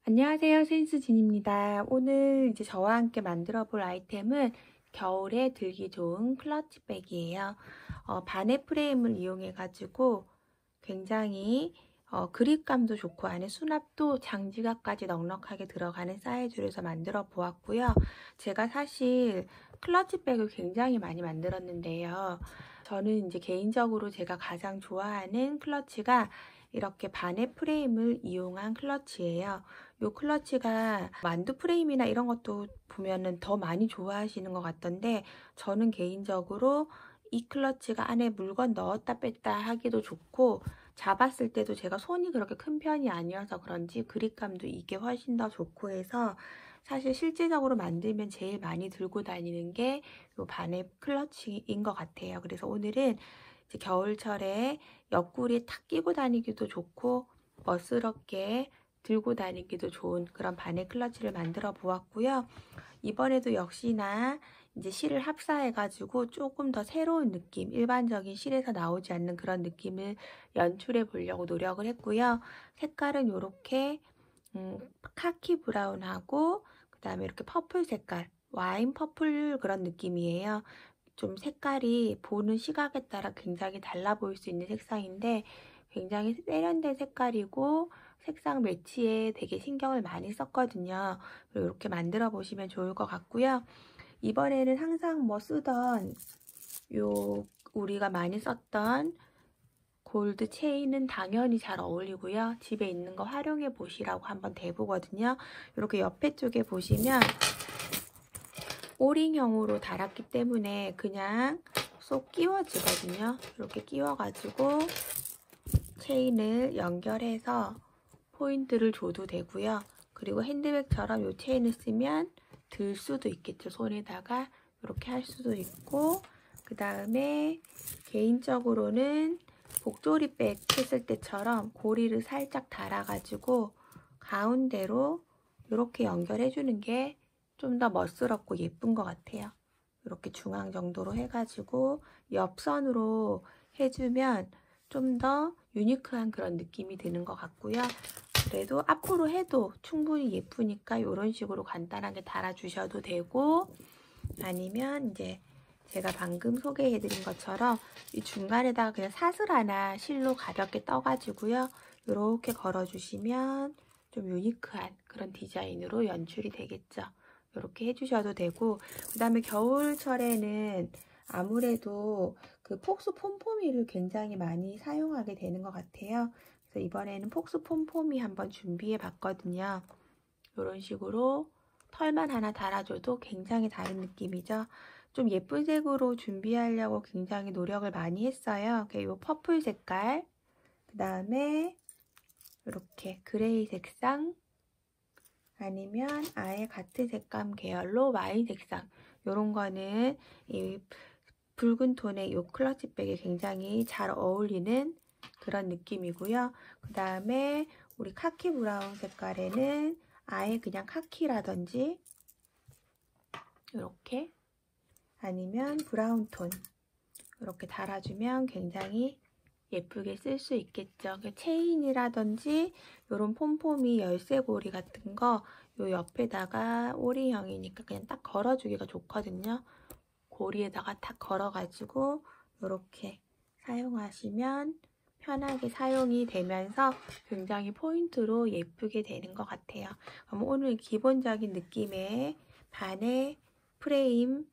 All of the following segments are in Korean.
안녕하세요. 센스진입니다. 오늘 이제 저와 함께 만들어 볼 아이템은 겨울에 들기 좋은 클러치백이에요. 바네 프레임을 이용해 가지고 굉장히 그립감도 좋고 안에 수납도 장지갑까지 넉넉하게 들어가는 사이즈로 해서 만들어 보았고요. 제가 사실 클러치백을 굉장히 많이 만들었는데요. 저는 이제 개인적으로 제가 가장 좋아하는 클러치가 이렇게 바네 프레임을 이용한 클러치예요. 요 클러치가 만두 프레임이나 이런 것도 보면은 더 많이 좋아하시는 것 같던데, 저는 개인적으로 이 클러치가 안에 물건 넣었다 뺐다 하기도 좋고, 잡았을 때도 제가 손이 그렇게 큰 편이 아니어서 그런지 그립감도 이게 훨씬 더 좋고 해서, 사실 실질적으로 만들면 제일 많이 들고 다니는 게 요 바네 클러치인 것 같아요. 그래서 오늘은 이제 겨울철에 옆구리에 탁 끼고 다니기도 좋고 멋스럽게 들고 다니기도 좋은 그런 바네 클러치를 만들어 보았고요. 이번에도 역시나 이제 실을 합사해가지고 조금 더 새로운 느낌, 일반적인 실에서 나오지 않는 그런 느낌을 연출해 보려고 노력을 했고요. 색깔은 이렇게 카키 브라운하고 그 다음에 이렇게 퍼플 색깔, 와인 퍼플 그런 느낌이에요. 좀 색깔이 보는 시각에 따라 굉장히 달라 보일 수 있는 색상인데 굉장히 세련된 색깔이고 색상 매치에 되게 신경을 많이 썼거든요. 그리고 이렇게 만들어 보시면 좋을 것 같고요. 이번에는 항상 뭐 쓰던 우리가 많이 썼던 골드 체인은 당연히 잘 어울리고요. 집에 있는 거 활용해 보시라고 한번 대보거든요. 이렇게 옆에 쪽에 보시면 오링형으로 달았기 때문에 그냥 쏙 끼워지거든요. 이렇게 끼워가지고 체인을 연결해서 포인트를 줘도 되고요. 그리고 핸드백처럼 이 체인을 쓰면 들 수도 있겠죠. 손에다가 이렇게 할 수도 있고, 그 다음에 개인적으로는 복조리백 했을 때처럼 고리를 살짝 달아가지고 가운데로 이렇게 연결해주는 게 좀 더 멋스럽고 예쁜 것 같아요. 이렇게 중앙 정도로 해가지고 옆선으로 해주면 좀 더 유니크한 그런 느낌이 드는 것 같고요. 그래도 앞으로 해도 충분히 예쁘니까 이런 식으로 간단하게 달아주셔도 되고, 아니면 이제 제가 방금 소개해드린 것처럼 이 중간에다가 그냥 사슬 하나 실로 가볍게 떠가지고요. 이렇게 걸어주시면 좀 유니크한 그런 디자인으로 연출이 되겠죠. 이렇게 해주셔도 되고, 그 다음에 겨울철에는 아무래도 그 폭스 폼포미를 굉장히 많이 사용하게 되는 것 같아요. 그래서 이번에는 폭스 폼포미 한번 준비해 봤거든요. 이런 식으로 털만 하나 달아줘도 굉장히 다른 느낌이죠. 좀 예쁜 색으로 준비하려고 굉장히 노력을 많이 했어요. 이 퍼플 색깔, 그 다음에 이렇게 그레이 색상, 아니면 아예 같은 색감 계열로 와인 색상, 이런 거는 이 붉은 톤의 이 클러치백에 굉장히 잘 어울리는 그런 느낌이고요. 그 다음에 우리 카키 브라운 색깔에는 아예 그냥 카키라든지 이렇게, 아니면 브라운 톤 이렇게 달아주면 굉장히 예쁘게 쓸 수 있겠죠. 체인이라든지 이런 폼폼이 열쇠고리 같은 거 요 옆에다가 오리형이니까 그냥 딱 걸어주기가 좋거든요. 고리에다가 탁 걸어가지고 이렇게 사용하시면 편하게 사용이 되면서 굉장히 포인트로 예쁘게 되는 것 같아요. 그럼 오늘 기본적인 느낌의 바네 프레임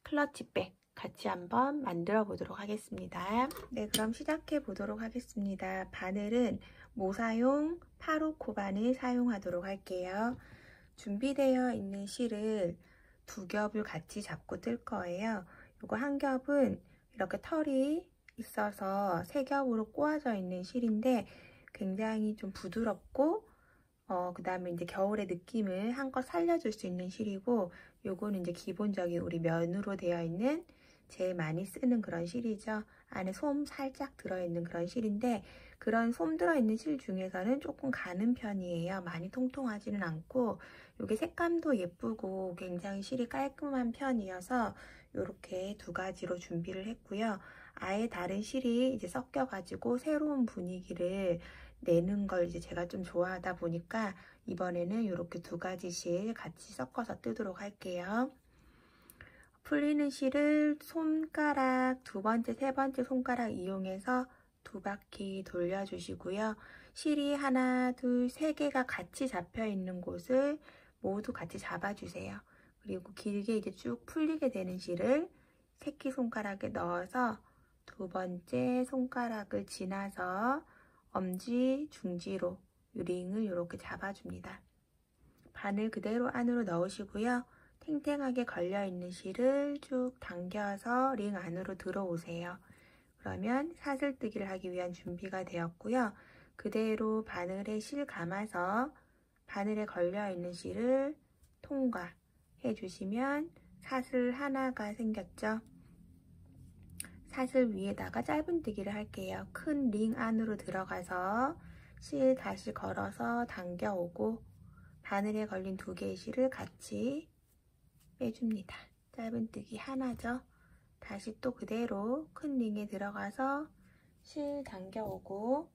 클러치백 같이 한번 만들어 보도록 하겠습니다. 네, 그럼 시작해 보도록 하겠습니다. 바늘은 모사용 8호 바늘 사용하도록 할게요. 준비되어 있는 실을 두 겹을 같이 잡고 뜰 거예요. 이거 한 겹은 이렇게 털이 있어서 세 겹으로 꼬아져 있는 실인데 굉장히 좀 부드럽고 그 다음에 이제 겨울의 느낌을 한껏 살려줄 수 있는 실이고, 요거는 이제 기본적인 우리 면으로 되어 있는 제일 많이 쓰는 그런 실이죠. 안에 솜 살짝 들어있는 그런 실인데, 그런 솜 들어있는 실 중에서는 조금 가는 편이에요. 많이 통통하지는 않고, 요게 색감도 예쁘고 굉장히 실이 깔끔한 편이어서 이렇게 두 가지로 준비를 했고요. 아예 다른 실이 이제 섞여가지고 새로운 분위기를 내는 걸 이제 제가 좀 좋아하다 보니까 이번에는 이렇게 두 가지 실 같이 섞어서 뜨도록 할게요. 풀리는 실을 손가락 두 번째, 세 번째 손가락 이용해서 두 바퀴 돌려주시고요. 실이 하나, 둘, 세 개가 같이 잡혀 있는 곳을 모두 같이 잡아주세요. 그리고 길게 이제 쭉 풀리게 되는 실을 새끼손가락에 넣어서 두 번째 손가락을 지나서 엄지, 중지로 링을 이렇게 잡아줍니다. 바늘 그대로 안으로 넣으시고요. 탱탱하게 걸려있는 실을 쭉 당겨서 링 안으로 들어오세요. 그러면 사슬뜨기를 하기 위한 준비가 되었고요. 그대로 바늘에 실 감아서 바늘에 걸려있는 실을 통과해 주시면 사슬 하나가 생겼죠. 사슬 위에다가 짧은뜨기를 할게요. 큰 링 안으로 들어가서 실 다시 걸어서 당겨오고 바늘에 걸린 두 개의 실을 같이 빼줍니다. 짧은뜨기 하나죠. 다시 또 그대로 큰 링에 들어가서 실 당겨오고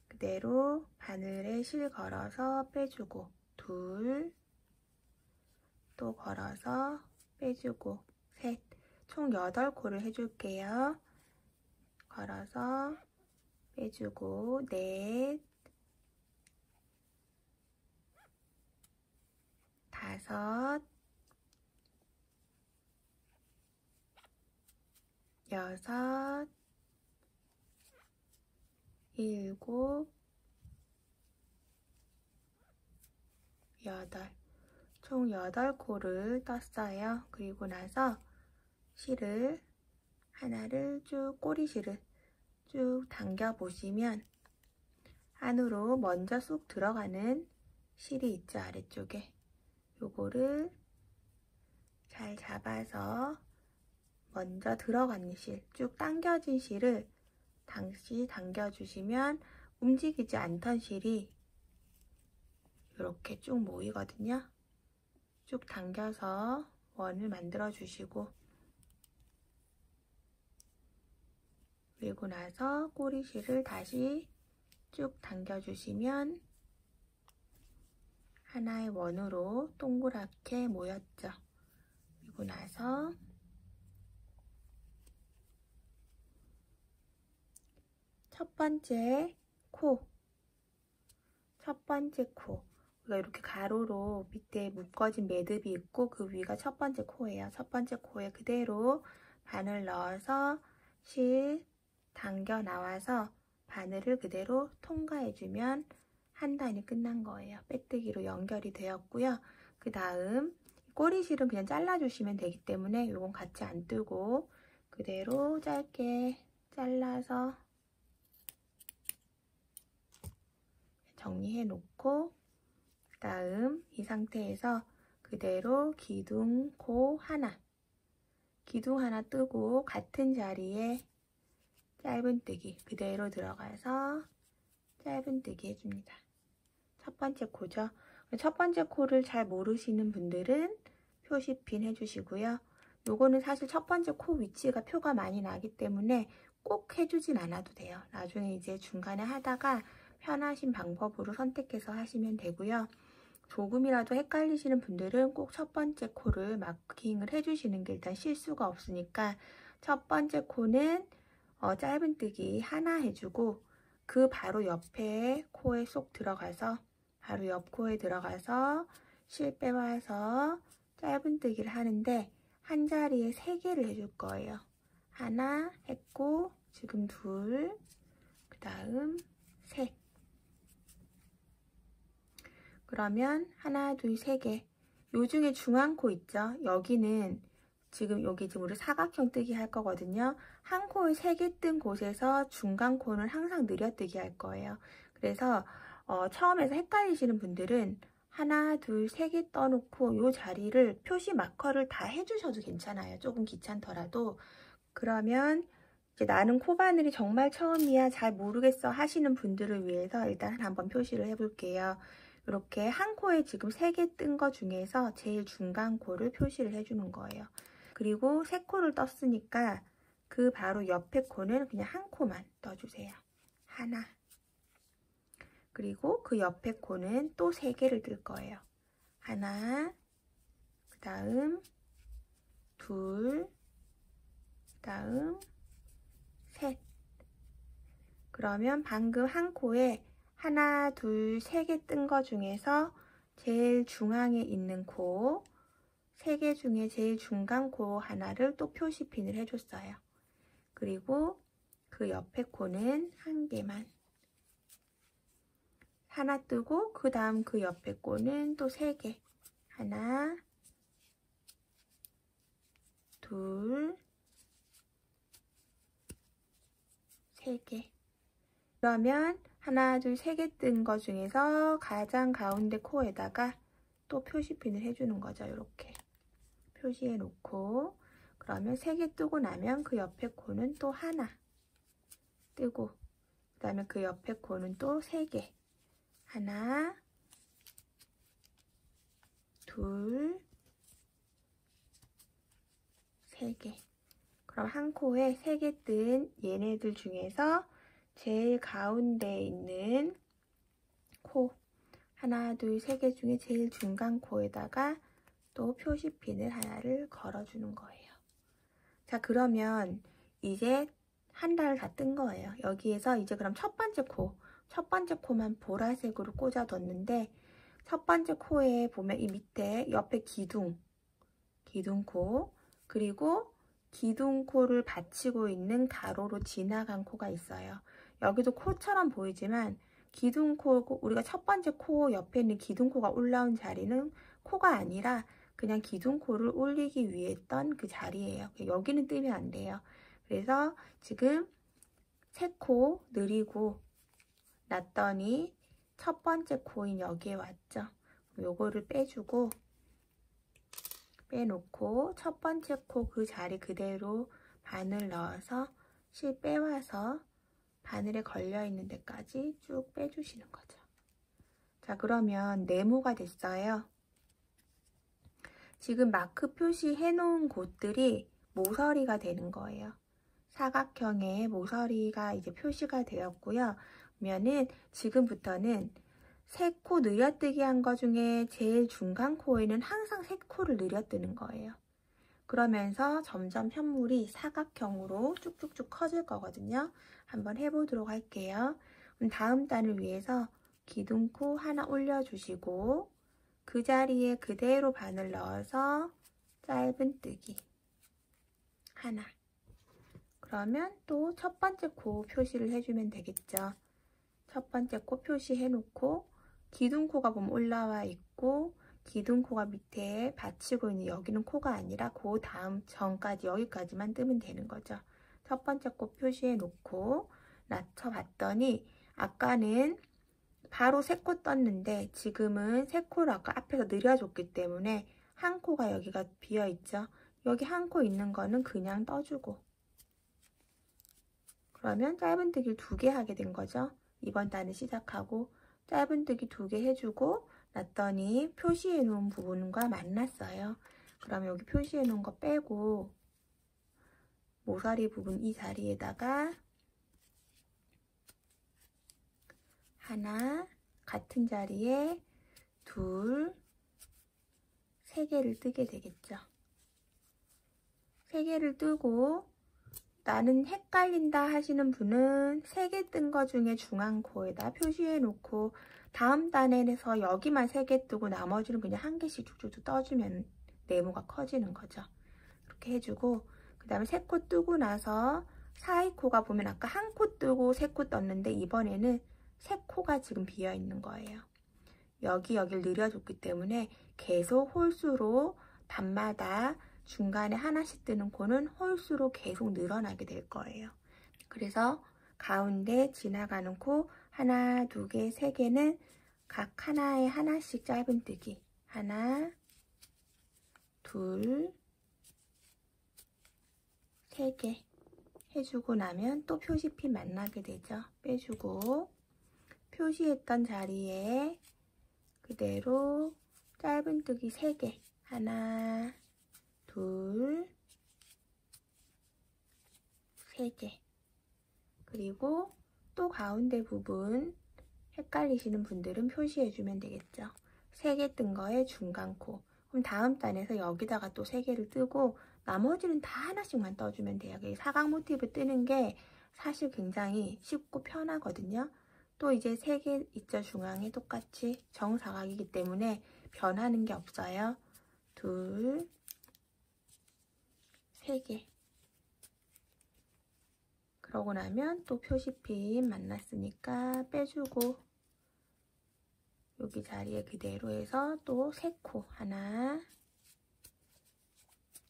그대로 바늘에 실 걸어서 빼주고 둘, 또 걸어서 빼주고 셋, 총 8코를 해줄게요. 걸어서 빼주고 넷, 다섯, 여섯, 일곱, 여덟, 총 8코를 떴어요. 그리고 나서 실을 하나를 쭉 꼬리실을 쭉 당겨 보시면 안으로 먼저 쑥 들어가는 실이 있죠. 아래쪽에 요거를 잘 잡아서 먼저 들어가는 실, 쭉 당겨진 실을 다시 당겨주시면 움직이지 않던 실이 이렇게 쭉 모이거든요. 쭉 당겨서 원을 만들어 주시고 그리고 나서 꼬리실을 다시 쭉 당겨주시면 하나의 원으로 동그랗게 모였죠. 그리고 나서 첫 번째 코, 우리가 이렇게 가로로 밑에 묶어진 매듭이 있고 그 위가 첫 번째 코예요. 첫 번째 코에 그대로 바늘 넣어서 실 당겨 나와서 바늘을 그대로 통과해주면 한 단이 끝난 거예요. 빼뜨기로 연결이 되었고요. 그 다음 꼬리실은 그냥 잘라주시면 되기 때문에 이건 같이 안 뜨고 그대로 짧게 잘라서 정리해 놓고 그 다음 이 상태에서 그대로 기둥 하나 뜨고 같은 자리에 짧은뜨기 그대로 들어가서 짧은뜨기 해줍니다. 첫 번째 코죠. 첫 번째 코를 잘 모르시는 분들은 표시핀 해주시고요. 요거는 사실 첫 번째 코 위치가 표가 많이 나기 때문에 꼭 해주진 않아도 돼요. 나중에 이제 중간에 하다가 편하신 방법으로 선택해서 하시면 되고요. 조금이라도 헷갈리시는 분들은 꼭 첫 번째 코를 마킹을 해주시는 게 일단 실수가 없으니까 첫 번째 코는 짧은뜨기 하나 해주고 그 바로 옆에 코에 쏙 들어가서 바로 옆 코에 들어가서 실 빼와서 짧은뜨기를 하는데 한 자리에 3개를 해줄 거예요. 하나 했고 지금 둘, 그 다음 셋. 그러면 하나, 둘, 3개. 요 중에 중앙 코 있죠? 여기는 여기 지금 우리 사각형 뜨기 할 거거든요. 한 코에 3개 뜬 곳에서 중간 코는 항상 느려뜨기 할 거예요. 그래서 처음에서 헷갈리시는 분들은 하나, 둘, 3개 떠놓고 요 자리를 표시 마커를 다 해주셔도 괜찮아요. 조금 귀찮더라도. 그러면 이제 나는 코바늘이 정말 처음이야 잘 모르겠어 하시는 분들을 위해서 일단 한번 표시를 해볼게요. 이렇게 한 코에 지금 3개 뜬 거 중에서 제일 중간 코를 표시를 해주는 거예요. 그리고 3코를 떴으니까 그 바로 옆에 코는 그냥 한 코만 떠주세요. 하나. 그리고 그 옆에 코는 또 3개를 뜰 거예요. 하나, 그 다음 둘, 그 다음 셋. 그러면 방금 한 코에 하나, 둘, 3개 뜬 거 중에서 제일 중앙에 있는 코, 3개 중에 제일 중간 코 하나를 또 표시핀을 해줬어요. 그리고 그 옆에 코는 한 개만 하나 뜨고, 그 다음 그 옆에 코는 또 3개. 하나, 둘, 3개. 그러면 하나, 둘, 3개 뜬 거 중에서 가장 가운데 코에다가 또 표시핀을 해주는 거죠. 이렇게 표시해 놓고, 그러면 3개 뜨고 나면 그 옆에 코는 또 하나 뜨고, 그 다음에 그 옆에 코는 또 3개. 하나, 둘, 3개. 그럼 한 코에 3개 뜬 얘네들 중에서 제일 가운데 있는 코, 하나, 둘, 3개 중에 제일 중간 코에다가 또 표시핀을 하나를 걸어주는 거예요. 자, 그러면 이제 한 달을 다 뜬 거예요. 여기에서 이제 그럼 첫 번째 코만 보라색으로 꽂아뒀는데, 첫 번째 코에 보면 이 밑에 옆에 기둥코, 그리고 기둥코를 받치고 있는 가로로 지나간 코가 있어요. 여기도 코처럼 보이지만 기둥코, 우리가 첫 번째 코 옆에 있는 기둥코가 올라온 자리는 코가 아니라 그냥 기둥코를 올리기 위해 했던 그 자리예요. 여기는 뜨면 안 돼요. 그래서 지금 3코 느리고 놨더니 첫 번째 코인 여기에 왔죠. 요거를 빼놓고 첫 번째 코 그 자리 그대로 바늘 넣어서 실 빼와서 바늘에 걸려있는 데까지 쭉 빼주시는 거죠. 자, 그러면 네모가 됐어요. 지금 마크 표시해 놓은 곳들이 모서리가 되는 거예요. 사각형의 모서리가 이제 표시가 되었고요. 그러면은 지금부터는 3코 늘려뜨기 한 거 중에 제일 중간 코에는 항상 3코를 늘려뜨는 거예요. 그러면서 점점 현물이 사각형으로 쭉쭉쭉 커질 거거든요. 한번 해보도록 할게요. 그럼 다음 단을 위해서 기둥코 하나 올려주시고, 그 자리에 그대로 바늘 넣어서 짧은뜨기 하나. 그러면 또 첫 번째 코 표시를 해주면 되겠죠. 첫 번째 코 표시해 놓고, 기둥코가 보면 올라와 있고, 기둥코가 밑에 받치고 있는 여기는 코가 아니라 그 다음 전까지 여기까지만 뜨면 되는 거죠. 첫 번째 코 표시해 놓고 낮춰봤더니 아까는 바로 3코 떴는데 지금은 3코를 아까 앞에서 늘려줬기 때문에 한 코가 여기가 비어있죠. 여기 한 코 있는 거는 그냥 떠주고, 그러면 짧은뜨기를 2개 하게 된 거죠. 이번 단을 시작하고 짧은뜨기 2개 해주고 놨더니 표시해 놓은 부분과 만났어요. 그러면 여기 표시해 놓은 거 빼고 모서리 부분 이 자리에다가 하나, 같은 자리에 둘, 3개를 뜨게 되겠죠. 3개를 뜨고, 나는 헷갈린다 하시는 분은 3개 뜬 거 중에 중앙 코에다 표시해 놓고 다음 단에서 여기만 3개 뜨고 나머지는 그냥 한 개씩 쭉쭉 떠주면 네모가 커지는 거죠. 이렇게 해주고, 그 다음에 3코 뜨고 나서 사이 코가 보면 아까 한 코 뜨고 3코 떴는데 이번에는 3코가 지금 비어 있는 거예요. 여기를 늘려줬기 때문에 계속 홀수로 단마다 중간에 하나씩 뜨는 코는 홀수로 계속 늘어나게 될 거예요. 그래서 가운데 지나가는 코 하나, 2개, 3개는 각 하나에 하나씩 짧은뜨기 하나, 둘, 3개 해주고 나면 또 표시핀 만나게 되죠. 빼주고 표시했던 자리에 그대로 짧은뜨기 3개 하나, 둘, 3개. 그리고 또 가운데 부분 헷갈리시는 분들은 표시해주면 되겠죠. 3개 뜬 거에 중간 코. 그럼 다음 단에서 여기다가 또 3개를 뜨고 나머지는 다 하나씩만 떠주면 돼요. 사각 모티브 뜨는 게 사실 굉장히 쉽고 편하거든요. 또 이제 3개 있죠. 중앙에 똑같이 정사각이기 때문에 변하는 게 없어요. 2, 3개. 그러고 나면 또 표시핀 만났으니까 빼주고 여기 자리에 그대로 해서 또 3코. 하나,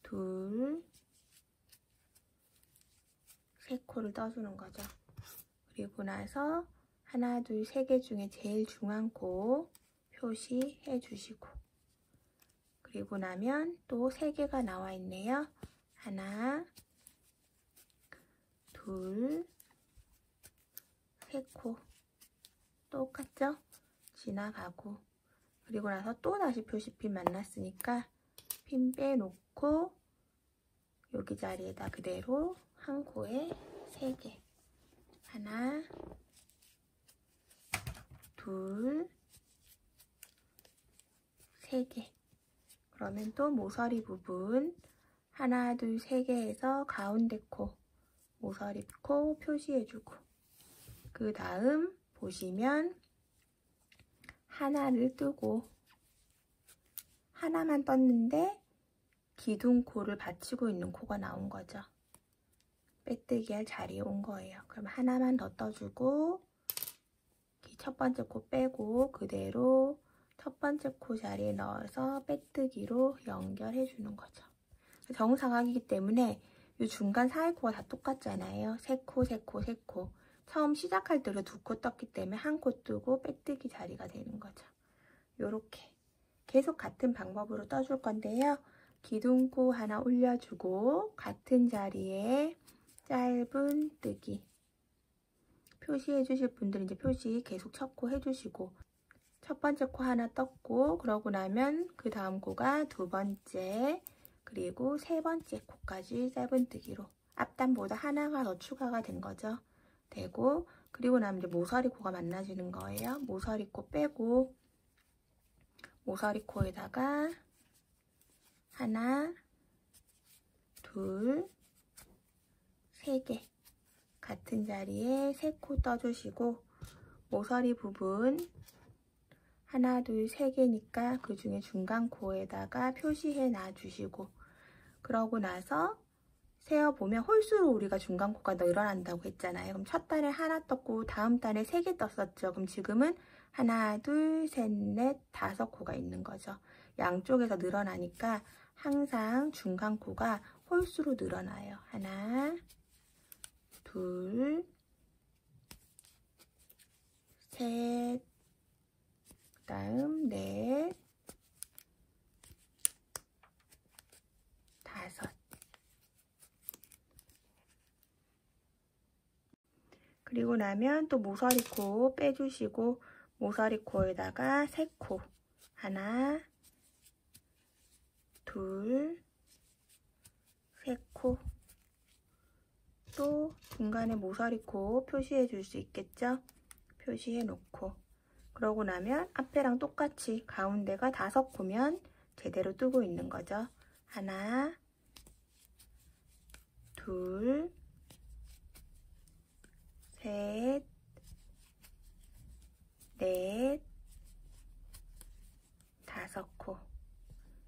둘, 3코를 떠주는 거죠. 그리고 나서 하나, 둘, 3개 중에 제일 중앙 코 표시해 주시고 그리고 나면 또 3개가 나와 있네요. 하나, 둘, 3코 똑같죠? 지나가고 그리고 나서 또 다시 표시핀 만났으니까 핀 빼놓고 여기 자리에다 그대로 한 코에 3개. 하나, 둘, 3개. 그러면 또 모서리 부분 하나, 둘, 3개 해서 가운데 코, 모서리 코 표시해주고 그 다음 보시면 하나를 뜨고 하나만 떴는데 기둥코를 받치고 있는 코가 나온 거죠. 빼뜨기 할 자리에 온 거예요. 그럼 하나만 더 떠주고 첫 번째 코 빼고 그대로 첫 번째 코 자리에 넣어서 빼뜨기로 연결해 주는 거죠. 정사각이기 때문에 이 중간 사이 코가 다 똑같잖아요. 3코, 3코, 3코. 처음 시작할 때로 2코 떴기 때문에 한 코 뜨고 빼뜨기 자리가 되는 거죠. 요렇게 계속 같은 방법으로 떠줄 건데요. 기둥코 하나 올려주고 같은 자리에 짧은 뜨기 표시해 주실 분들은 이제 표시 계속 첫 코 해주시고 첫 번째 코 하나 떴고 그러고 나면 그 다음 코가 두 번째 그리고 세 번째 코까지 짧은뜨기로 앞단보다 하나가 더 추가가 된 거죠. 되고 그리고 나면 이제 모서리 코가 만나지는 거예요. 모서리 코 빼고 모서리 코에다가 하나, 둘, 3개 같은 자리에 3코 떠주시고 모서리 부분 하나, 둘, 3개니까 그 중에 중간 코에다가 표시해 놔주시고 그러고 나서 세어보면 홀수로 우리가 중간 코가 늘어난다고 했잖아요. 그럼 첫 단에 하나 떴고 다음 단에 3개 떴었죠. 그럼 지금은 하나, 둘, 셋, 넷, 5코가 있는 거죠. 양쪽에서 늘어나니까 항상 중간 코가 홀수로 늘어나요. 하나, 둘, 셋, 그다음 넷, 5. 그리고 나면 또 모서리 코 빼주시고 모서리 코에다가 3코. 하나, 둘, 3코. 또 중간에 모서리 코 표시해 줄 수 있겠죠? 표시해 놓고 그러고 나면 앞에랑 똑같이 가운데가 5코면 제대로 뜨고 있는 거죠. 하나, 둘, 셋, 넷, 5코.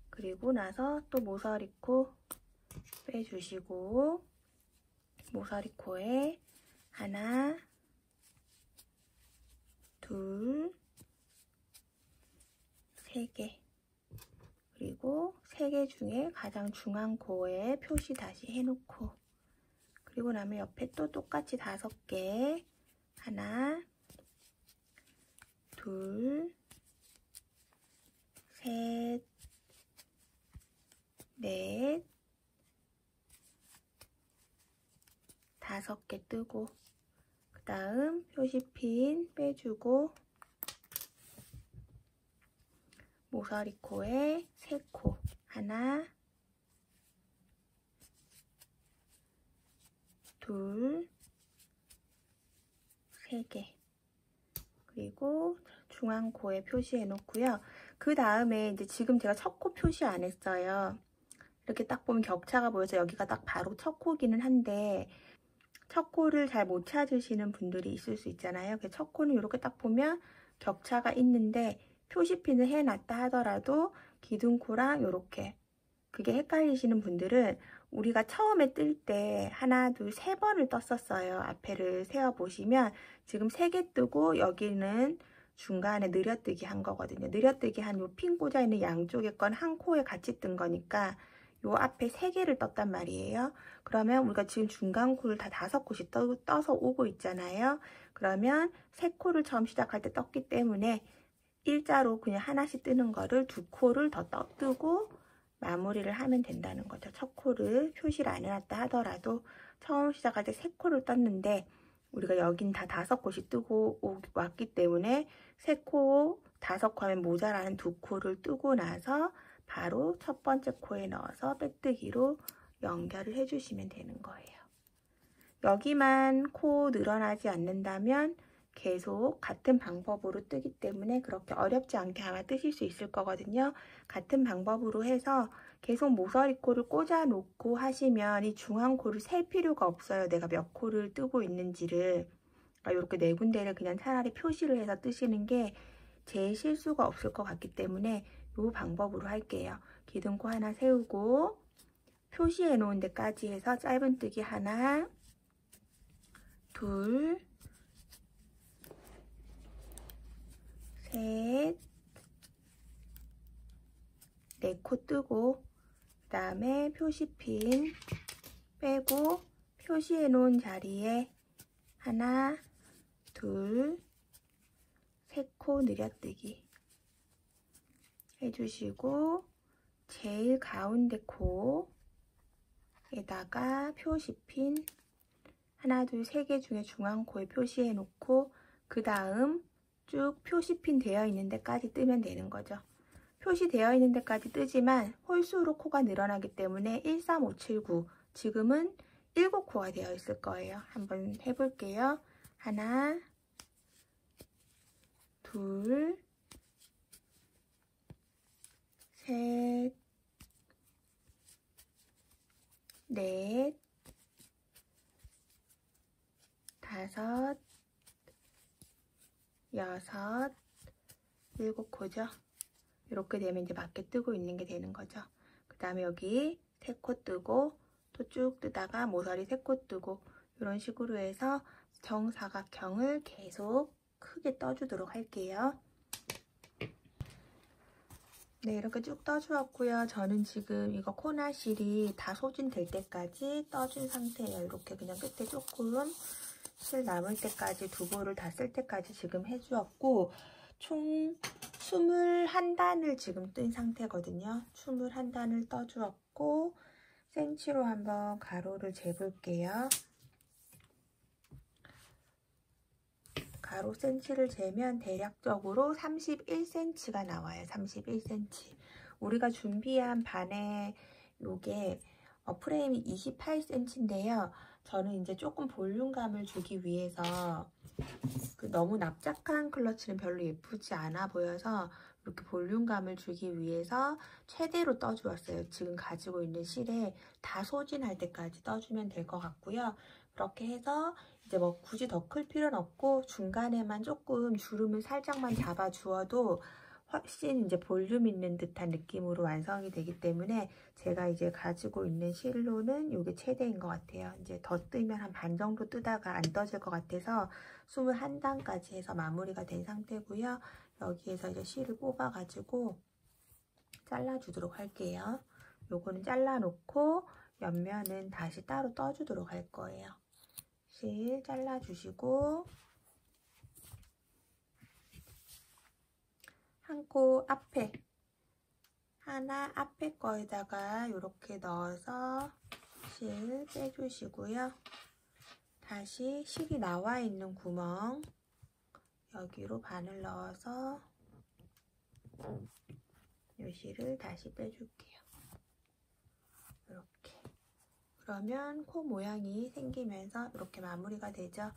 그리고 나서 또 모서리 코 빼주시고 모서리 코에 하나, 둘, 3개. 그리고 3개 중에 가장 중앙 코에 표시 다시 해놓고 그리고 나면 옆에 또 똑같이 5개. 하나, 둘, 셋, 넷, 5개 뜨고 그 다음 표시핀 빼주고 모서리 코에 3코. 하나, 둘, 세 개. 그리고 중앙코에 표시해 놓고요. 그 다음에 이제 지금 제가 첫 코 표시 안 했어요. 이렇게 딱 보면 격차가 보여서 여기가 딱 바로 첫 코기는 한데 첫 코를 잘 못 찾으시는 분들이 있을 수 있잖아요. 첫 코는 이렇게 딱 보면 격차가 있는데 표시핀을 해놨다 하더라도 기둥코랑 이렇게 그게 헷갈리시는 분들은 우리가 처음에 뜰 때 하나, 둘, 세 번을 떴었어요. 앞에를 세어보시면 지금 3개 뜨고 여기는 중간에 느려뜨기 한 거거든요. 느려뜨기 한 요 핀 꽂아 있는 양쪽에 건 한 코에 같이 뜬 거니까 요 앞에 3개를 떴단 말이에요. 그러면 우리가 지금 중간 코를 다 5코씩 떠서 오고 있잖아요. 그러면 3코를 처음 시작할 때 떴기 때문에 일자로 그냥 하나씩 뜨는 거를 2코를 더 뜨고 마무리를 하면 된다는 거죠. 첫 코를 표시를 안 해놨다 하더라도 처음 시작할 때 3코를 떴는데 우리가 여긴 다 5코씩 뜨고 왔기 때문에 3코, 5코 하면 모자라는 2코를 뜨고 나서 바로 첫 번째 코에 넣어서 빼뜨기로 연결을 해주시면 되는 거예요. 여기만 코 늘어나지 않는다면 계속 같은 방법으로 뜨기 때문에 그렇게 어렵지 않게 아마 뜨실 수 있을 거거든요. 같은 방법으로 해서 계속 모서리 코를 꽂아 놓고 하시면 이 중앙 코를 셀 필요가 없어요. 내가 몇 코를 뜨고 있는지를. 이렇게 4군데를 그냥 차라리 표시를 해서 뜨시는 게 제일 실수가 없을 것 같기 때문에 이 방법으로 할게요. 기둥코 하나 세우고 표시해 놓은 데까지 해서 짧은뜨기 하나, 둘, 셋, 4코 뜨고 그 다음에 표시핀 빼고 표시해 놓은 자리에 하나, 둘, 3코 느려뜨기 해주시고 제일 가운데 코에다가 표시핀 하나, 둘, 3개 중에 중앙 코에 표시해 놓고 그 다음 쭉 표시핀 되어 있는 데까지 뜨면 되는 거죠. 표시되어 있는 데까지 뜨지만 홀수로 코가 늘어나기 때문에 1, 3, 5, 7, 9 지금은 7코가 되어 있을 거예요. 한번 해볼게요. 하나, 둘, 셋, 넷, 다섯, 여섯, 7코죠. 이렇게 되면 이제 맞게 뜨고 있는 게 되는 거죠. 그 다음에 여기 3코 뜨고 또 쭉 뜨다가 모서리 3코 뜨고 이런 식으로 해서 정사각형을 계속 크게 떠주도록 할게요. 네, 이렇게 쭉 떠주었고요. 저는 지금 이거 코나실이 다 소진될 때까지 떠준 상태예요. 이렇게 그냥 끝에 조금 실 남을 때까지 두부를 다 쓸 때까지 지금 해주었고 총 21단을 지금 뜬 상태거든요. 21단을 떠주었고 센치로 한번 가로를 재볼게요. 가로 센치를 재면 대략적으로 31cm가 나와요. 31cm. 우리가 준비한 바네 요게 프레임이 28cm인데요. 저는 이제 조금 볼륨감을 주기 위해서 너무 납작한 클러치는 별로 예쁘지 않아 보여서 이렇게 볼륨감을 주기 위해서 최대로 떠주었어요. 지금 가지고 있는 실에 다 소진할 때까지 떠주면 될 것 같고요. 그렇게 해서 이제 뭐 굳이 더 클 필요는 없고 중간에만 조금 주름을 살짝만 잡아 주어도 훨씬 이제 볼륨 있는 듯한 느낌으로 완성이 되기 때문에 제가 이제 가지고 있는 실로는 이게 최대인 것 같아요. 이제 더 뜨면 한 반 정도 뜨다가 안 떠질 것 같아서 21단까지 해서 마무리가 된 상태고요. 여기에서 이제 실을 뽑아가지고 잘라주도록 할게요. 요거는 잘라놓고 옆면은 다시 따로 떠주도록 할 거예요. 실 잘라주시고 한 코 앞에 하나 앞에 거에다가 이렇게 넣어서 실 빼주시고요. 다시 실이 나와 있는 구멍 여기로 바늘 넣어서 이 실을 다시 빼줄게요. 이렇게. 그러면 코 모양이 생기면서 이렇게 마무리가 되죠.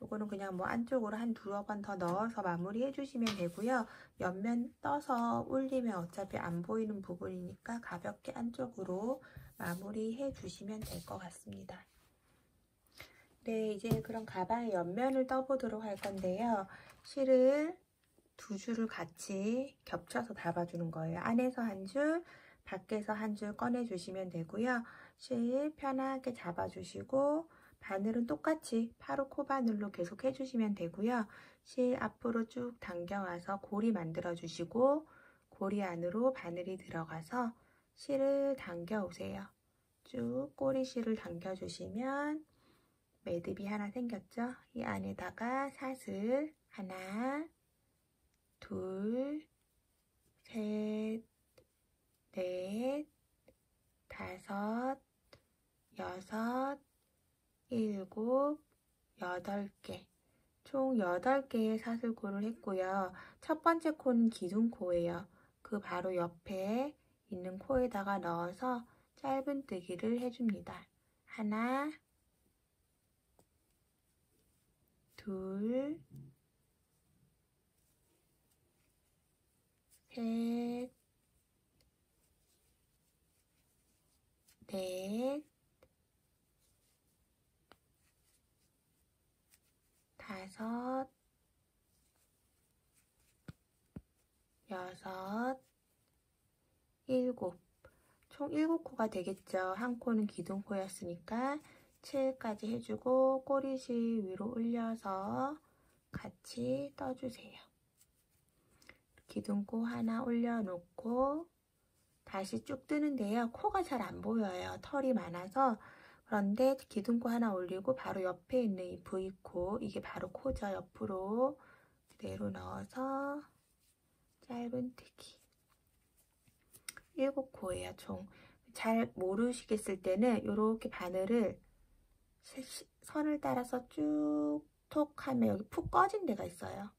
요거는 그냥 뭐 안쪽으로 한 두어 번 더 넣어서 마무리 해주시면 되고요. 옆면 떠서 올리면 어차피 안 보이는 부분이니까 가볍게 안쪽으로 마무리 해주시면 될 것 같습니다. 네, 이제 그럼 가방의 옆면을 떠보도록 할 건데요. 실을 두 줄을 같이 겹쳐서 잡아주는 거예요. 안에서 한 줄, 밖에서 한 줄 꺼내주시면 되고요. 실 편하게 잡아주시고 바늘은 똑같이 바로 코바늘로 계속 해주시면 되고요. 실 앞으로 쭉 당겨와서 고리 만들어주시고 고리 안으로 바늘이 들어가서 실을 당겨오세요. 쭉 꼬리실을 당겨주시면 매듭이 하나 생겼죠? 이 안에다가 사슬 하나, 둘, 셋, 넷, 다섯, 여섯, 일곱, 8개. 총 8개의 사슬코를 했고요. 첫 번째 코는 기둥코예요. 그 바로 옆에 있는 코에다가 넣어서 짧은뜨기를 해줍니다. 하나, 둘, 셋, 넷, 다섯, 여섯, 일곱. 총 7코가 되겠죠. 한 코는 기둥코였으니까 7까지 해주고 꼬리실 위로 올려서 같이 떠주세요. 기둥코 하나 올려놓고 다시 쭉 뜨는데요. 코가 잘 안 보여요. 털이 많아서. 그런데 기둥코 하나 올리고 바로 옆에 있는 이 V코, 이게 바로 코죠. 옆으로 그대로 넣어서 짧은뜨기. 7코예요, 총. 잘 모르시겠을 때는 이렇게 바늘을 선을 따라서 쭉 톡 하면 여기 푹 꺼진 데가 있어요.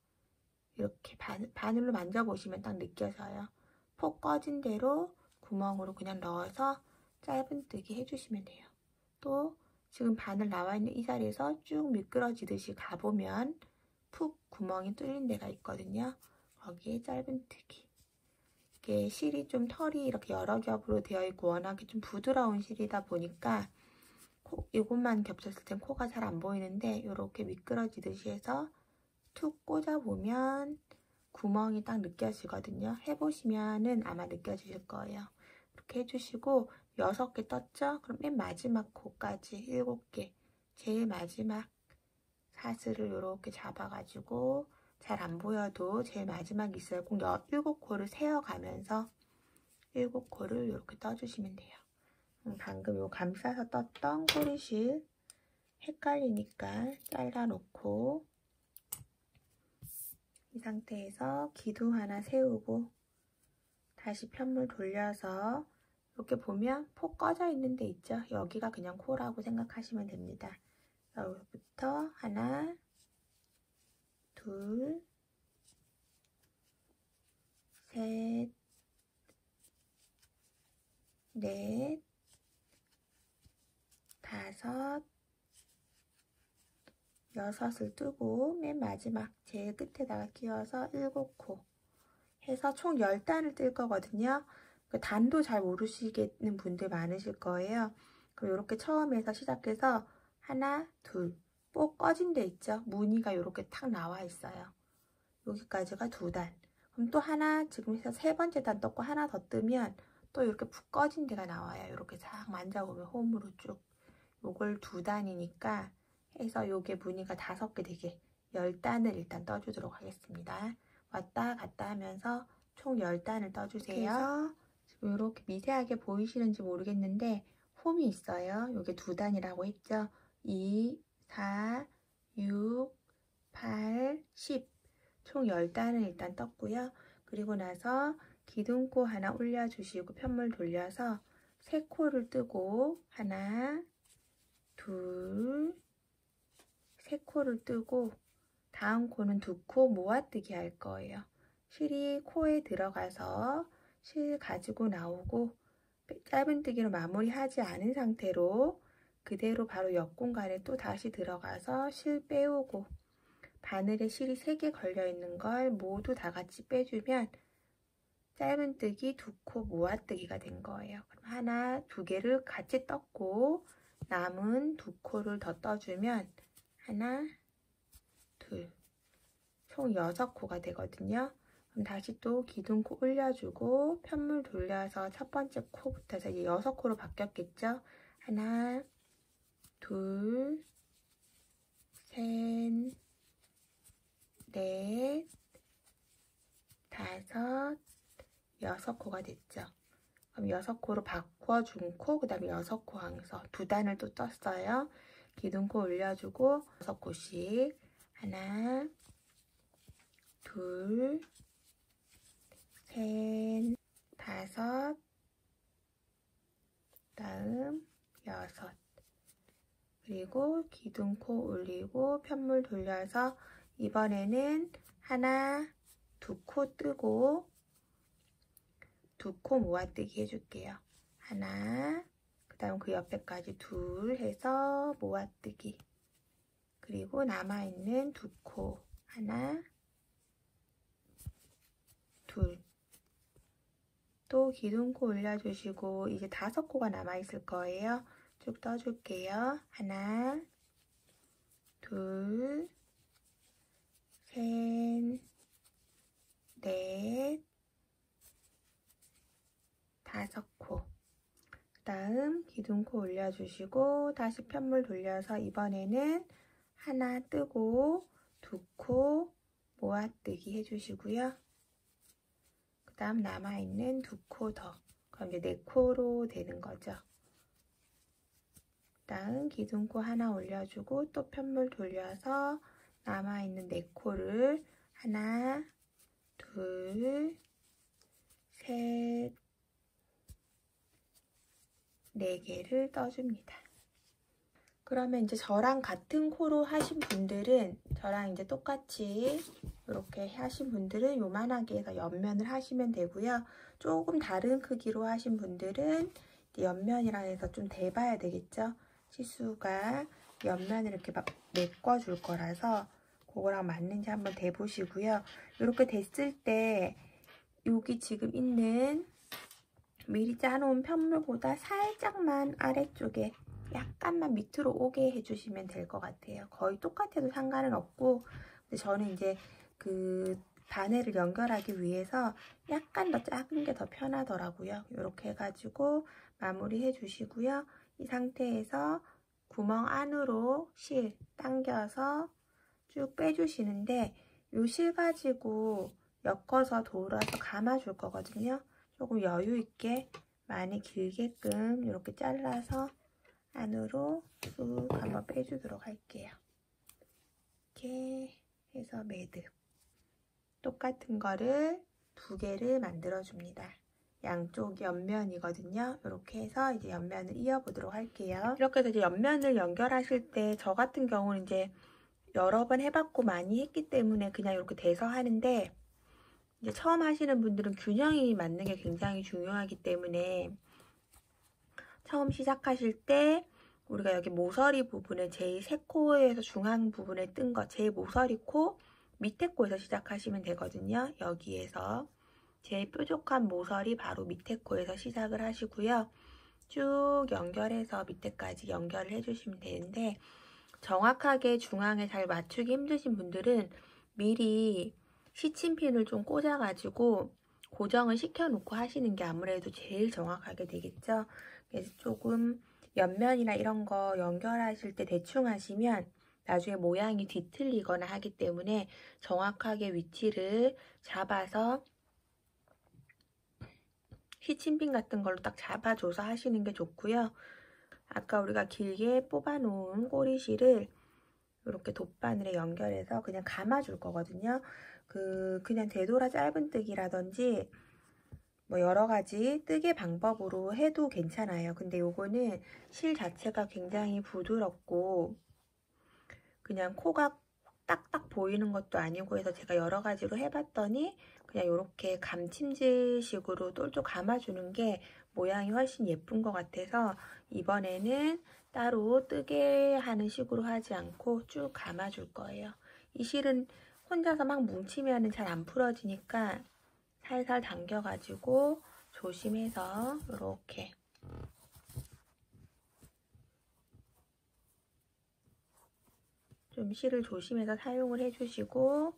이렇게 바늘로 만져보시면 딱 느껴져요. 푹 꺼진 대로 구멍으로 그냥 넣어서 짧은뜨기 해주시면 돼요. 또 지금 바늘 나와 있는 이 자리에서 쭉 미끄러지듯이 가보면 푹 구멍이 뚫린 데가 있거든요. 거기에 짧은뜨기. 이게 실이 좀 털이 이렇게 여러 겹으로 되어 있고 워낙에 좀 부드러운 실이다 보니까 이것만 겹쳤을 땐 코가 잘 안 보이는데 이렇게 미끄러지듯이 해서 툭 꽂아보면 구멍이 딱 느껴지거든요. 해보시면은 아마 느껴지실 거예요. 이렇게 해주시고 6개 떴죠? 그럼 맨 마지막 코까지 7개. 제일 마지막 사슬을 이렇게 잡아가지고 잘 안 보여도 제일 마지막 있어요. 꼭 7코를 세어가면서 7코를 이렇게 떠주시면 돼요. 방금 요 감싸서 떴던 꼬리실 헷갈리니까 잘라놓고 이 상태에서 기둥 하나 세우고 다시 편물 돌려서 이렇게 보면 폭 꺼져 있는 데 있죠? 여기가 그냥 코라고 생각하시면 됩니다. 여기부터 하나, 둘, 셋, 넷, 다섯, 여섯을 뜨고 맨 마지막 제일 끝에다가 끼워서 7코 해서 총 10단을 뜰 거거든요. 그 단도 잘 모르시겠는 분들 많으실 거예요. 그럼 이렇게 처음에서 시작해서 하나, 둘, 뽁 꺼진 데 있죠? 무늬가 이렇게 탁 나와 있어요. 여기까지가 2단. 그럼 또 하나, 지금 해서 3번째 단 떴고 하나 더 뜨면 또 이렇게 푹 꺼진 데가 나와요. 이렇게 싹 만져보면 홈으로 쭉. 요걸 2단이니까 해서 요게 무늬가 5개 되게 10단을 일단 떠주도록 하겠습니다. 왔다 갔다 하면서 총 10단을 떠주세요. 그래서 지금 이렇게 미세하게 보이시는지 모르겠는데 홈이 있어요. 요게 2단이라고 했죠. 2, 4, 6, 8, 10. 총 10단을 일단 떴고요. 그리고 나서 기둥코 하나 올려주시고 편물 돌려서 3코를 뜨고 하나, 둘, 3코를 뜨고 다음 코는 2코 모아뜨기 할 거예요. 실이 코에 들어가서 실 가지고 나오고 짧은뜨기로 마무리하지 않은 상태로 그대로 바로 옆 공간에 또 다시 들어가서 실 빼오고 바늘에 실이 3개 걸려있는 걸 모두 다 같이 빼주면 짧은뜨기 2코 모아뜨기가 된 거예요. 그럼 하나, 2개를 같이 떴고 남은 2코를 더 떠주면 하나, 둘, 총 6코가 되거든요. 그럼 다시 또 기둥코 올려주고 편물 돌려서 첫 번째 코부터 이제 6코로 바뀌었겠죠? 하나, 둘, 셋, 넷, 5, 6코가 됐죠. 그럼 6코로 바꿔준 코, 그 다음에 6코 항서 2단을 또 떴어요. 기둥코 올려주고 6코씩 하나, 둘, 셋, 5, 다음 6. 그리고 기둥코 올리고 편물 돌려서 이번에는 하나, 2코 뜨고 2코 모아뜨기 해줄게요. 하나, 그 다음 그 옆에까지 둘 해서 모아뜨기. 그리고 남아있는 2코 하나, 둘. 또 기둥코 올려주시고 이제 5코가 남아있을 거예요. 쭉 떠줄게요. 하나, 둘, 셋, 넷, 5코. 그 다음 기둥코 올려주시고 다시 편물 돌려서 이번에는 하나 뜨고 2코 모아뜨기 해주시고요. 그 다음 남아있는 2코 더. 그럼 이제 4코로 되는 거죠. 그 다음 기둥코 하나 올려주고 또 편물 돌려서 남아있는 4코를 하나, 둘, 셋, 4개를 떠줍니다. 그러면 이제 저랑 같은 코로 하신 분들은 저랑 이제 똑같이 이렇게 하신 분들은 요만하게 해서 옆면을 하시면 되고요. 조금 다른 크기로 하신 분들은 옆면이라 해서 좀 대봐야 되겠죠. 시수가 옆면을 이렇게 막 메꿔줄 거라서 그거랑 맞는지 한번 대보시고요. 이렇게 됐을 때 여기 지금 있는 미리 짜놓은 편물보다 살짝만 아래쪽에 약간만 밑으로 오게 해주시면 될 것 같아요. 거의 똑같아도 상관은 없고, 근데 저는 이제 그 바늘을 연결하기 위해서 약간 더 작은 게 더 편하더라고요. 이렇게 해가지고 마무리 해주시고요. 이 상태에서 구멍 안으로 실 당겨서 쭉 빼주시는데 이 실 가지고 엮어서 돌아서 감아줄 거거든요. 조금 여유 있게 많이 길게끔 이렇게 잘라서 안으로 쑥 한번 빼주도록 할게요. 이렇게 해서 매듭. 똑같은 거를 2개를 만들어줍니다. 양쪽 옆면이거든요. 이렇게 해서 이제 옆면을 이어보도록 할게요. 이렇게 해서 이제 옆면을 연결하실 때 저 같은 경우는 이제 여러 번 해봤고 많이 했기 때문에 그냥 이렇게 대서 하는데 이제 처음 하시는 분들은 균형이 맞는 게 굉장히 중요하기 때문에 처음 시작하실 때 우리가 여기 모서리 부분에 제일 세 코에서 중앙 부분에 뜬 거 제일 모서리 코 밑에 코에서 시작하시면 되거든요. 여기에서 제일 뾰족한 모서리 바로 밑에 코에서 시작을 하시고요. 쭉 연결해서 밑에까지 연결을 해주시면 되는데 정확하게 중앙에 잘 맞추기 힘드신 분들은 미리 시침핀을 좀 꽂아가지고 고정을 시켜놓고 하시는 게 아무래도 제일 정확하게 되겠죠. 그래서 조금 옆면이나 이런 거 연결하실 때 대충 하시면 나중에 모양이 뒤틀리거나 하기 때문에 정확하게 위치를 잡아서 시침핀 같은 걸로 딱 잡아줘서 하시는 게 좋고요. 아까 우리가 길게 뽑아놓은 꼬리실을 이렇게 돗바늘에 연결해서 그냥 감아줄 거거든요. 그냥 되돌아 짧은뜨기라든지 뭐 여러 가지 뜨개 방법으로 해도 괜찮아요. 근데 요거는 실 자체가 굉장히 부드럽고 그냥 코가 딱딱 보이는 것도 아니고 해서 제가 여러 가지로 해봤더니 그냥 이렇게 감침질식으로 똘똘 감아주는 게 모양이 훨씬 예쁜 것 같아서 이번에는 따로 뜨게 하는 식으로 하지 않고 쭉 감아줄 거예요. 이 실은 혼자서 막 뭉치면 잘 안 풀어지니까 살살 당겨가지고 조심해서 이렇게 좀 실을 조심해서 사용을 해주시고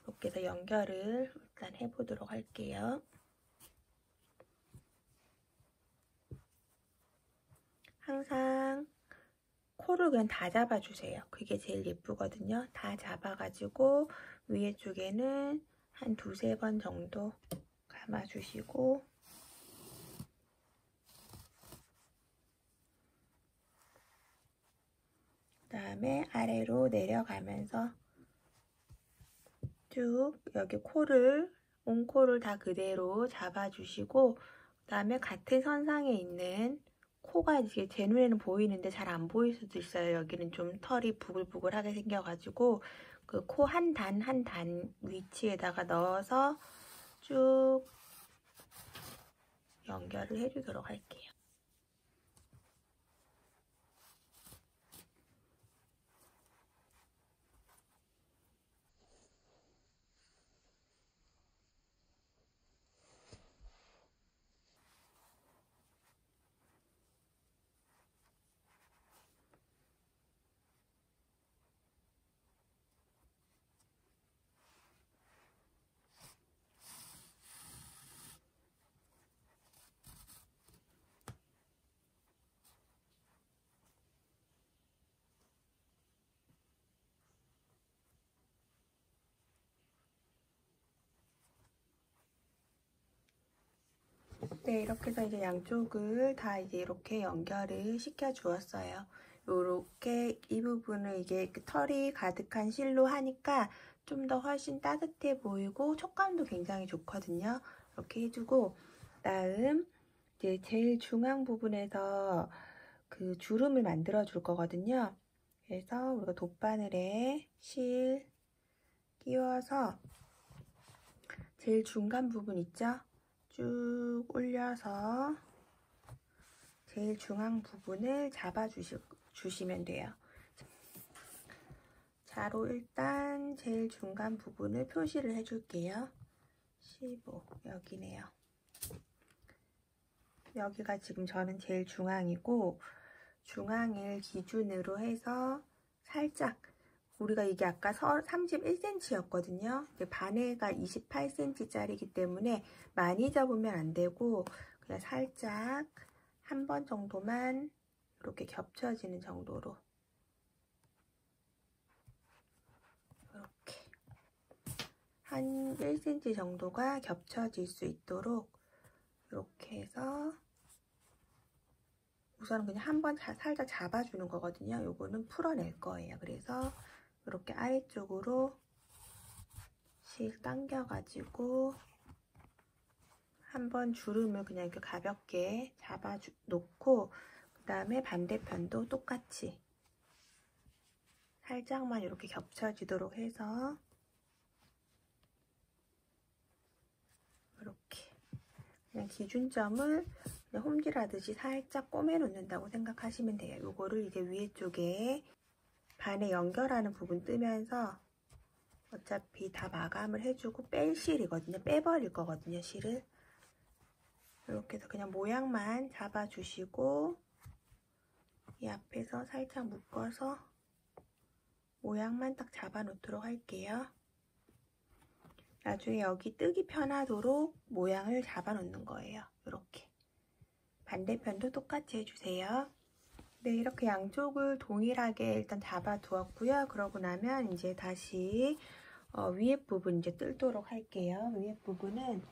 이렇게 해서 연결을 일단 해보도록 할게요. 항상 코를 그냥 다 잡아주세요. 그게 제일 예쁘거든요. 다 잡아가지고 위에 쪽에는 한 두세 번 정도 감아주시고 그 다음에 아래로 내려가면서 쭉 여기 코를, 온코를 다 그대로 잡아주시고 그 다음에 같은 선상에 있는 코가 이제 제 눈에는 보이는데 잘 안 보일 수도 있어요. 여기는 좀 털이 부글부글하게 생겨가지고 그 코 한 단 한 단 위치에다가 넣어서 쭉 연결을 해주도록 할게요. 네, 이렇게 해서 이제 양쪽을 다 이제 이렇게 연결을 시켜 주었어요. 요렇게 이 부분을 이게 털이 가득한 실로 하니까 좀 더 훨씬 따뜻해 보이고 촉감도 굉장히 좋거든요. 이렇게 해주고 그다음 이제 제일 중앙 부분에서 그 주름을 만들어 줄 거거든요. 그래서 우리가 돗바늘에 실 끼워서 제일 중간 부분 있죠? 쭉 올려서 제일 중앙 부분을 잡아주시면 돼요. 자로 일단 제일 중간 부분을 표시를 해줄게요. 15 여기네요. 여기가 지금 저는 제일 중앙이고 중앙을 기준으로 해서 살짝 우리가 이게 아까 31cm였거든요. 반에가 28cm짜리이기 때문에 많이 잡으면 안 되고 그냥 살짝 한 번 정도만 이렇게 겹쳐지는 정도로 이렇게 한 1cm 정도가 겹쳐질 수 있도록 이렇게 해서 우선 그냥 한번 살짝 잡아주는 거거든요. 요거는 풀어낼 거예요. 그래서 이렇게 아래쪽으로 실 당겨가지고 한번 주름을 그냥 이렇게 가볍게 잡아 놓고 그 다음에 반대편도 똑같이 살짝만 이렇게 겹쳐지도록 해서 이렇게 그냥 기준점을 그냥 홈질하듯이 살짝 꼬매 놓는다고 생각하시면 돼요. 요거를 이제 위에 쪽에 반에 연결하는 부분 뜨면서 어차피 다 마감을 해주고 뺄 실이거든요. 빼버릴 거거든요, 실을. 이렇게 해서 그냥 모양만 잡아주시고 이 앞에서 살짝 묶어서 모양만 딱 잡아 놓도록 할게요. 나중에 여기 뜨기 편하도록 모양을 잡아 놓는 거예요. 이렇게. 반대편도 똑같이 해주세요. 네, 이렇게 양쪽을 동일하게 일단 잡아 두었고요. 그러고 나면 이제 다시 위에 부분 이제 뜰도록 할게요. 위에 부분은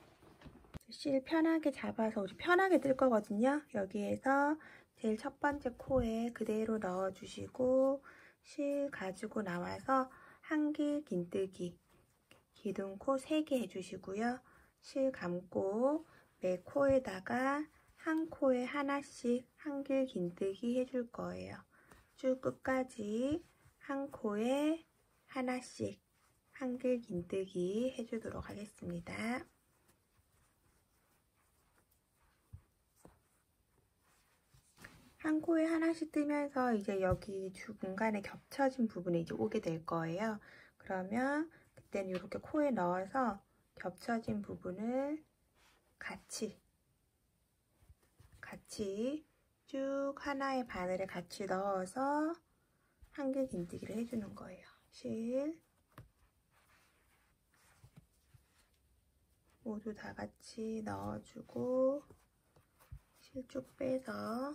실 편하게 잡아서 우리 편하게 뜰 거거든요. 여기에서 제일 첫 번째 코에 그대로 넣어주시고 실 가지고 나와서 한길 긴뜨기 기둥코 3개 해주시고요. 실 감고 매 코에다가 한 코에 하나씩 한길 긴뜨기 해줄 거예요. 쭉 끝까지 한 코에 하나씩 한길 긴뜨기 해주도록 하겠습니다. 한 코에 하나씩 뜨면서 이제 여기 중간에 겹쳐진 부분에 이제 오게 될 거예요. 그러면 그때는 이렇게 코에 넣어서 겹쳐진 부분을 같이 쭉 하나의 바늘에 같이 넣어서 한길 긴뜨기를 해주는 거예요. 실 모두 다 같이 넣어주고 실 쭉 빼서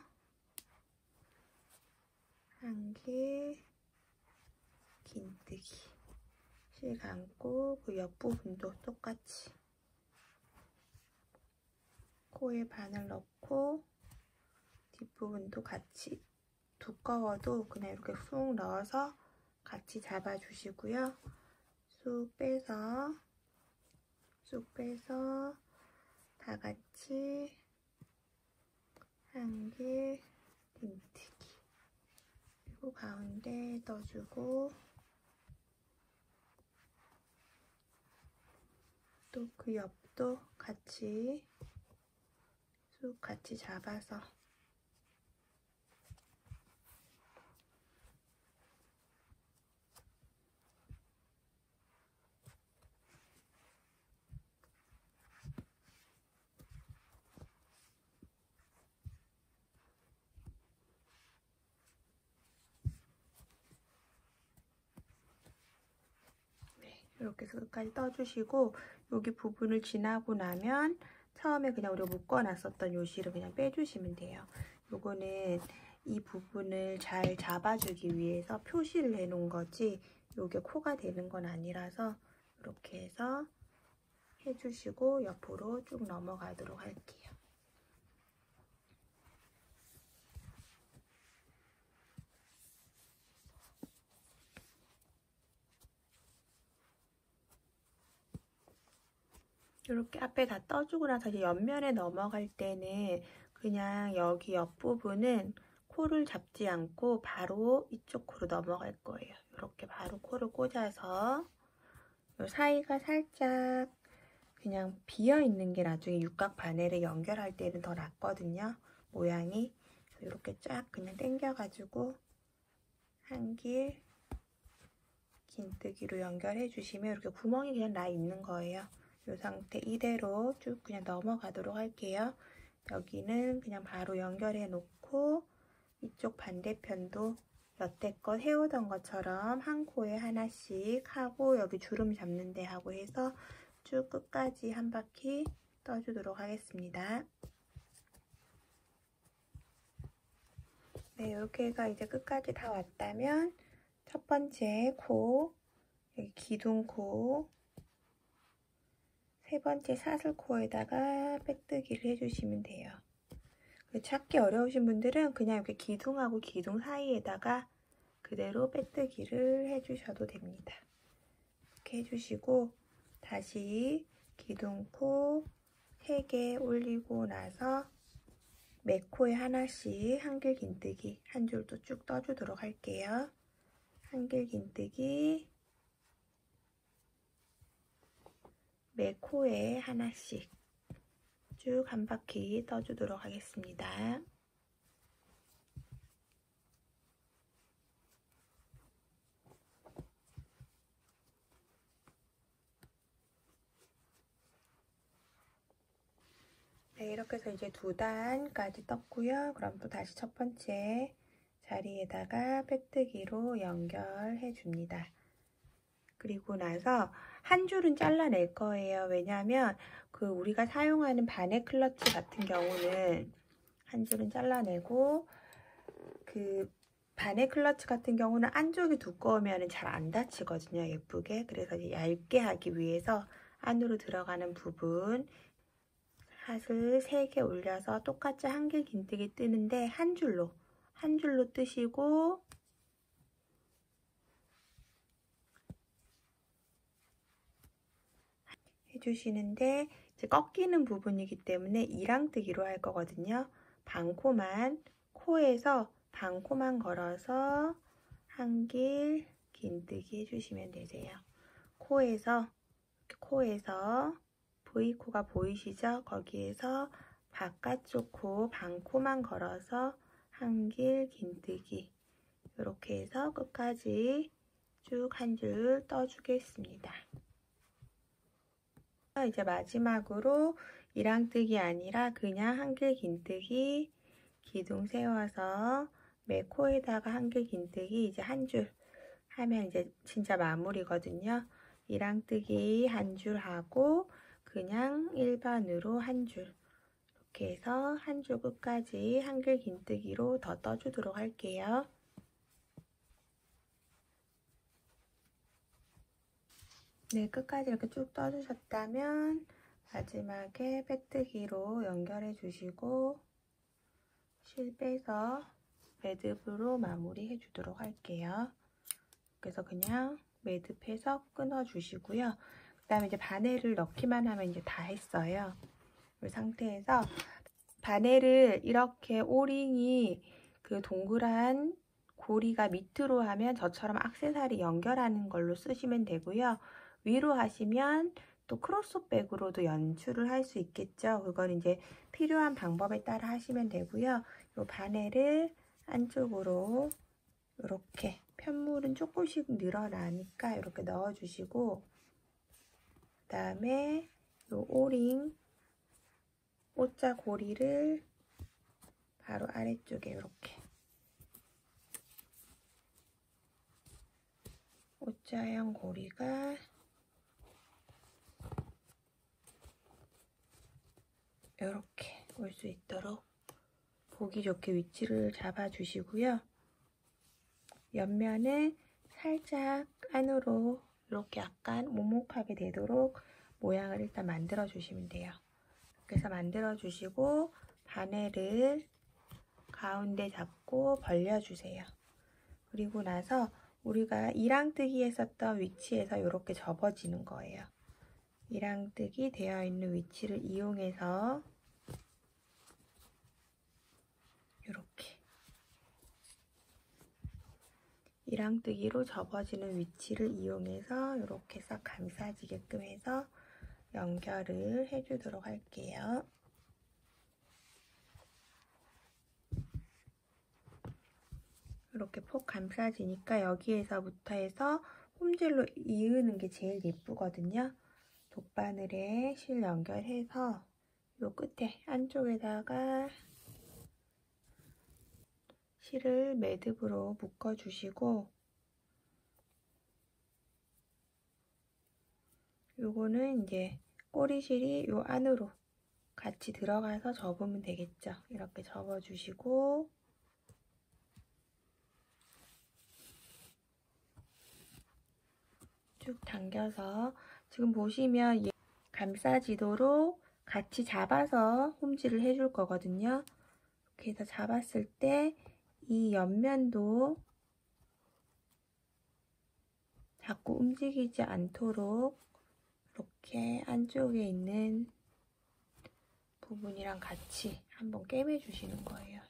한길 긴뜨기 실 감고 그 옆부분도 똑같이 코에 바늘 넣고 뒷부분도 같이 두꺼워도 그냥 이렇게 쑥 넣어서 같이 잡아주시고요. 쑥 빼서 다 같이 한길 긴뜨기 그리고 가운데 떠주고 또 그 옆도 같이 쑥 같이 잡아서 이렇게 해서 끝까지 떠주시고 여기 부분을 지나고 나면 처음에 그냥 우리가 묶어놨었던 요 실을 그냥 빼주시면 돼요. 요거는 이 부분을 잘 잡아주기 위해서 표시를 해놓은 거지 요게 코가 되는 건 아니라서 이렇게 해서 해주시고 옆으로 쭉 넘어가도록 할게요. 이렇게 앞에 다 떠주고 나서 이제 옆면에 넘어갈 때는 그냥 여기 옆부분은 코를 잡지 않고 바로 이쪽 코로 넘어갈 거예요. 이렇게 바로 코를 꽂아서 이 사이가 살짝 그냥 비어있는 게 나중에 육각 바늘에 연결할 때는 더 낫거든요. 모양이. 이렇게 쫙 그냥 당겨가지고 한길 긴뜨기로 연결해 주시면 이렇게 구멍이 그냥 나 있는 거예요. 이 상태 이대로 쭉 그냥 넘어가도록 할게요. 여기는 그냥 바로 연결해 놓고 이쪽 반대편도 여태껏 해오던 것처럼 한 코에 하나씩 하고 여기 주름 잡는 데 하고 해서 쭉 끝까지 한 바퀴 떠주도록 하겠습니다. 네, 이렇게 해서 이제 끝까지 다 왔다면 첫 번째 코, 여기 기둥코, 세 번째 사슬코에다가 빼뜨기를 해주시면 돼요. 찾기 어려우신 분들은 그냥 이렇게 기둥하고 기둥 사이에다가 그대로 빼뜨기를 해주셔도 됩니다. 이렇게 해주시고 다시 기둥코 3개 올리고 나서 매 코에 하나씩 한길 긴뜨기 한 줄도 쭉 떠주도록 할게요. 한길 긴뜨기 매 코에 하나씩 쭉 한 바퀴 떠주도록 하겠습니다. 네, 이렇게 해서 이제 2단까지 떴고요. 그럼 또 다시 첫 번째 자리에다가 빼뜨기로 연결해 줍니다. 그리고 나서 한 줄은 잘라낼 거예요. 왜냐하면 우리가 사용하는 바네 클러치 같은 경우는 한 줄은 잘라내고 바네 클러치 같은 경우는 안쪽이 두꺼우면 잘 안 닫히거든요. 예쁘게. 그래서 이제 얇게 하기 위해서 안으로 들어가는 부분 사슬 3개 올려서 똑같이 한길 긴뜨기 뜨는데 한 줄로 뜨시고 해주시는데 이제 꺾이는 부분이기 때문에 이랑뜨기로 할 거거든요. 반코만 코에서 반코만 걸어서 한길 긴뜨기 해주시면 되세요. 코에서 V코가 보이시죠? 거기에서 바깥쪽 코 반코만 걸어서 한길 긴뜨기 이렇게 해서 끝까지 쭉 한 줄 떠주겠습니다. 이제 마지막으로 이랑뜨기 아니라 그냥 한길 긴뜨기 기둥 세워서 매 코에다가 한길 긴뜨기 이제 한 줄 하면 이제 진짜 마무리거든요. 이랑뜨기 한 줄 하고 그냥 일반으로 한 줄 이렇게 해서 한 줄 끝까지 한길 긴뜨기로 더 떠주도록 할게요. 네, 끝까지 이렇게 쭉 떠주셨다면 마지막에 빼뜨기로 연결해 주시고 실 빼서 매듭으로 마무리 해주도록 할게요. 그래서 그냥 매듭해서 끊어주시고요. 그 다음에 이제 바늘을 넣기만 하면 이제 다 했어요. 이 상태에서 바늘을 이렇게 오링이 그 동그란 고리가 밑으로 하면 저처럼 액세서리 연결하는 걸로 쓰시면 되고요. 위로 하시면 또 크로스백으로도 연출을 할 수 있겠죠. 그건 이제 필요한 방법에 따라 하시면 되고요. 이 바늘을 안쪽으로 이렇게 편물은 조금씩 늘어나니까 이렇게 넣어주시고 그 다음에 이 오링 옷자 고리를 바로 아래쪽에 이렇게 옷자형 고리가 이렇게 올 수 있도록 보기 좋게 위치를 잡아주시고요. 옆면은 살짝 안으로 이렇게 약간 오목하게 되도록 모양을 일단 만들어 주시면 돼요. 그래서 만들어 주시고 바늘을 가운데 잡고 벌려주세요. 그리고 나서 우리가 이랑뜨기 했었던 위치에서 이렇게 접어지는 거예요. 이랑뜨기 되어 있는 위치를 이용해서 이렇게 이랑뜨기로 접어지는 위치를 이용해서 이렇게 싹 감싸지게끔 해서 연결을 해주도록 할게요. 이렇게 폭 감싸지니까 여기에서부터 해서 홈질로 이으는 게 제일 예쁘거든요. 돗바늘에 실 연결해서 요 끝에 안쪽에다가 실을 매듭으로 묶어주시고 요거는 이제 꼬리실이 요 안으로 같이 들어가서 접으면 되겠죠. 이렇게 접어주시고 쭉 당겨서 지금 보시면 감싸지도록 같이 잡아서 홈질을 해줄 거거든요. 이렇게 해서 잡았을 때 이 옆면도 자꾸 움직이지 않도록 이렇게 안쪽에 있는 부분이랑 같이 한번 꿰매주시는 거예요.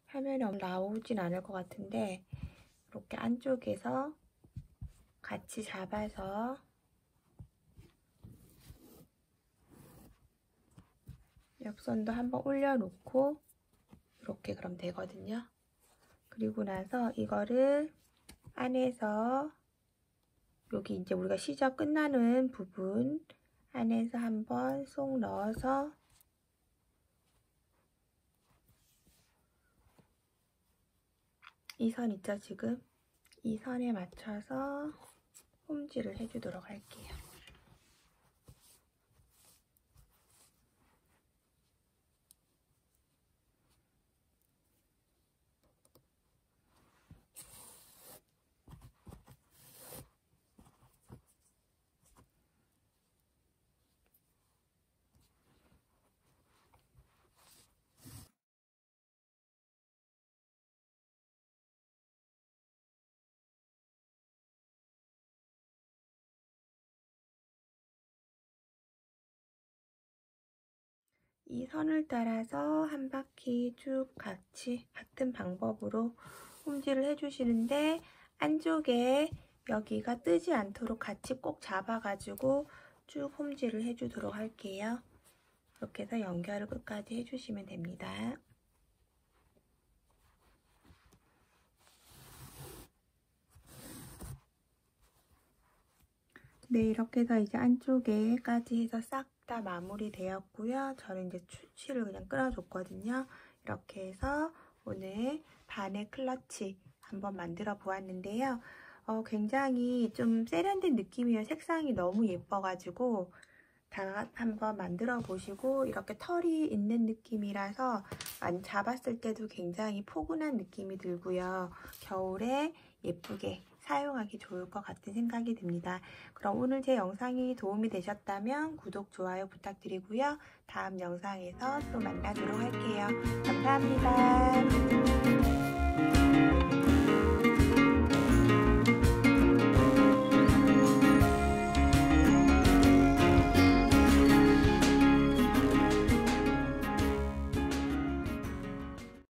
화면에 나오진 않을 것 같은데 이렇게 안쪽에서 같이 잡아서 옆선도 한번 올려놓고 이렇게 그럼 되거든요. 그리고 나서 이거를 안에서 여기 이제 우리가 시접 끝나는 부분 안에서 한번 쏙 넣어서 이 선 있죠 지금? 이 선에 맞춰서 홈질을 해주도록 할게요. 이 선을 따라서 한 바퀴 쭉 같이 같은 방법으로 홈질을 해주시는데 안쪽에 여기가 뜨지 않도록 같이 꼭 잡아가지고 쭉 홈질을 해주도록 할게요. 이렇게 해서 연결을 끝까지 해주시면 됩니다. 네, 이렇게 해서 이제 안쪽에까지 해서 싹 다 마무리 되었고요. 저는 이제 추치를 그냥 끊어줬거든요. 이렇게 해서 오늘 바늘 클러치 한번 만들어 보았는데요. 굉장히 좀 세련된 느낌이에요. 색상이 너무 예뻐가지고 다 한번 만들어 보시고, 이렇게 털이 있는 느낌이라서 잡았을 때도 굉장히 포근한 느낌이 들고요. 겨울에 예쁘게 사용하기 좋을 것 같은 생각이 듭니다. 그럼 오늘 제 영상이 도움이 되셨다면 구독, 좋아요 부탁드리고요. 다음 영상에서 또 만나도록 할게요. 감사합니다.